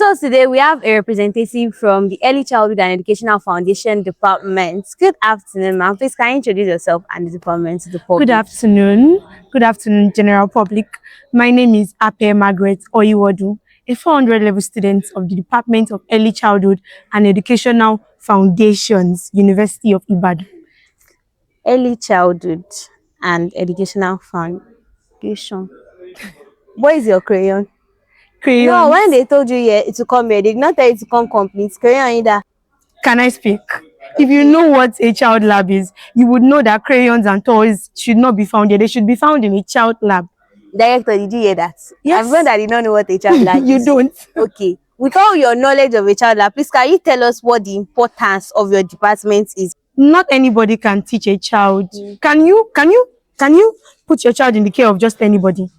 So today we have a representative from the Early Childhood and Educational Foundation Department. Good afternoon, ma'am. Please can you introduce yourself and the department to the public? Good afternoon. Good afternoon, general public. My name is Ape Margaret Oyiwodu, a 400 level student of the Department of Early Childhood and Educational Foundations, University of Ibadan. Early Childhood and Educational Foundation. What is your crayon? Crayons. No, when they told you it will come here, they did not tell you to come complete. Crayon either. Can I speak? If you know what a child lab is, you would know that crayons and toys should not be found here. They should be found in a child lab. Director, did you hear that? Yes. Everyone that did not know what a child lab is. You don't. Okay. With all your knowledge of a child lab, please can you tell us what the importance of your department is? Not anybody can teach a child. Can you put your child in the care of just anybody?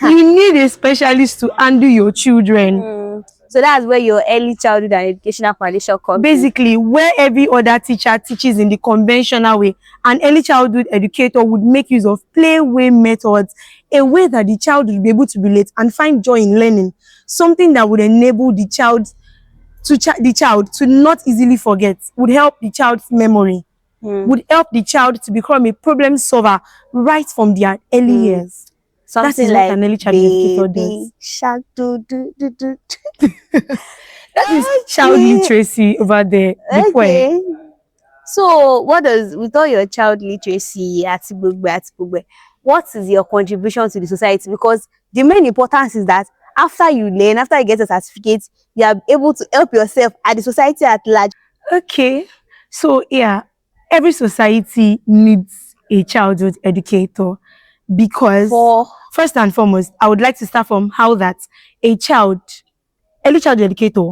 You need a specialist to handle your children. So that's where your Early Childhood and Educational Foundation comes in. Basically, where every other teacher teaches in the conventional way, an early childhood educator would make use of play-way methods, a way that the child will be able to relate and find joy in learning, something that would enable the child to not easily forget, would help the child's memory, would help the child to become a problem solver right from their early years. Something That is like what an early childhood educator does. shark do. That is child literacy over there. Okay. So what does, with all your child literacy at Gbogbo, what is your contribution to the society? Because the main importance is that after you learn, after you get a certificate, you are able to help yourself and the society at large. Okay. So yeah, every society needs a childhood educator because first and foremost, I would like to start from how that early childhood educator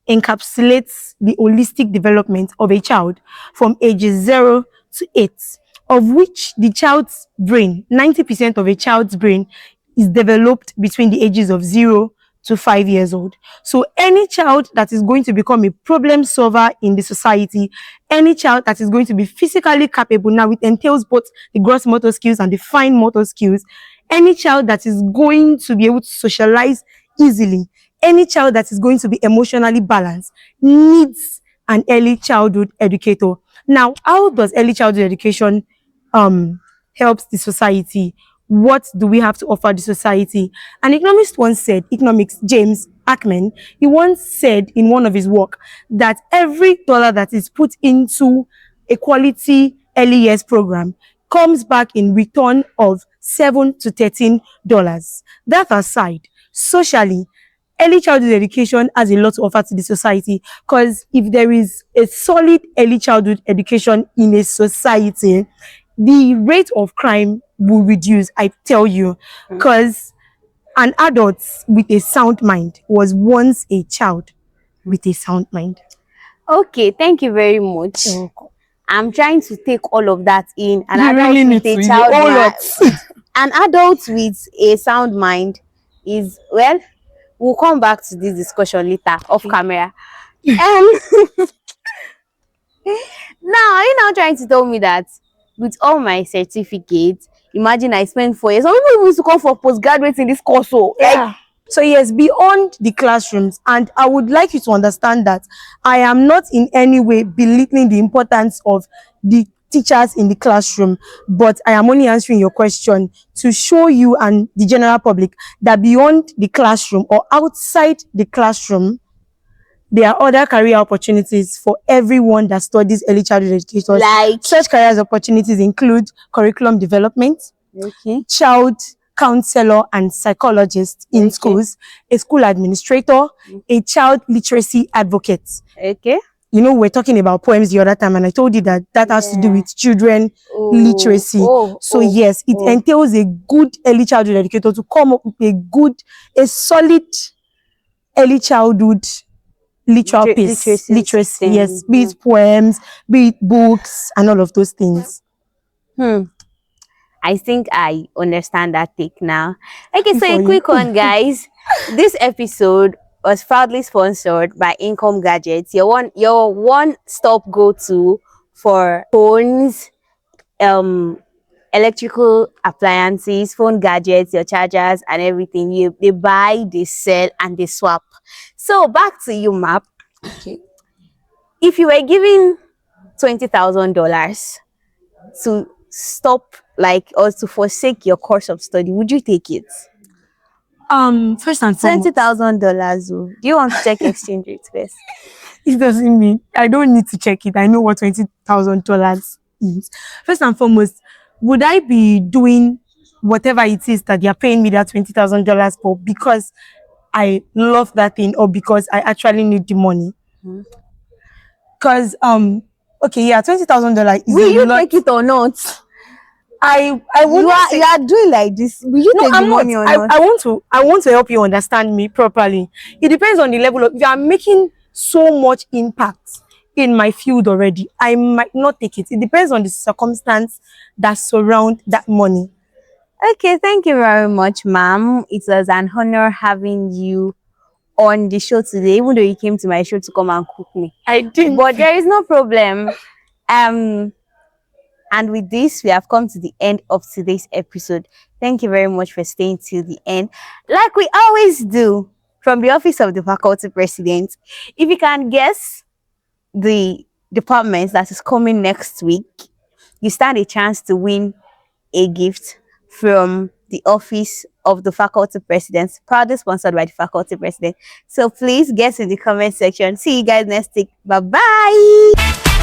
encapsulates the holistic development of a child from ages 0 to 8, of which the child's brain, 90% of a child's brain is developed between the ages of 0 to 5 years old. So any child that is going to become a problem solver in the society, any child that is going to be physically capable, now it entails both the gross motor skills and the fine motor skills, any child that is going to be able to socialize easily, any child that is going to be emotionally balanced needs an early childhood educator. Now, how does early childhood education helps the society? What do we have to offer the society? An economist once said, James Ackman, he once said in one of his work that every dollar that is put into a quality early years program comes back in return of $7 to $13. That aside, socially, early childhood education has a lot to offer to the society, because if there is a solid early childhood education in a society, the rate of crime will reduce, I tell you, because an adult with a sound mind was once a child with a sound mind. Okay, thank you very much. I'm trying to take all of that in. An adult with a sound mind is, well, we'll come back to this discussion later off camera. Now, are you now trying to tell me that with all my certificates, imagine I spent 4 years, some people used to come for postgraduate in this course, so yes, beyond the classrooms, and I would like you to understand that I am not in any way belittling the importance of the teachers in the classroom, but I am only answering your question to show you and the general public that beyond the classroom or outside the classroom, there are other career opportunities for everyone that studies early childhood education. Like such careers opportunities include curriculum development, child counselor and psychologist in schools, a school administrator, a child literacy advocate. You know, we're talking about poems the other time, and I told you that has to do with children literacy. Yes, it entails a good early childhood educator to come up with a solid early childhood literacy, yes, be it poems, be it books, and all of those things. I think I understand that take now. Okay, so a quick one, guys. This episode was proudly sponsored by Income Gadgets, your one-stop go-to for phones, electrical appliances, phone gadgets, your chargers, and everything. They buy, they sell, and they swap. So back to you, Map. Okay. If you were given $20,000 to stop, like, or to forsake your course of study, would you take it? First and foremost, $20,000. Do you want to check exchange rate first? it doesn't mean I don't need to check it. I know what $20,000 is. First and foremost, would I be doing whatever it is that they are paying me that $20,000 for because I love that thing or because I actually need the money? Because okay, yeah, $20,000 is Will a you lot. take it or not? I You are doing like this. Will you take the money or not? I want to help you understand me properly. It depends on the level of, if you are making so much impact in my field already, I might not take it. It depends on the circumstance that surround that money. Okay, thank you very much, ma'am. It was an honor having you on the show today, even though you came to my show to come and cook me. I didn't. But there is no problem. And with this, we have come to the end of today's episode. Thank you very much for staying till the end. Like we always do, from the office of the faculty president, if you can guess the department that is coming next week, you stand a chance to win a gift from the office of the faculty president, proudly sponsored by the faculty president. So please guess in the comment section. See you guys next week. Bye bye.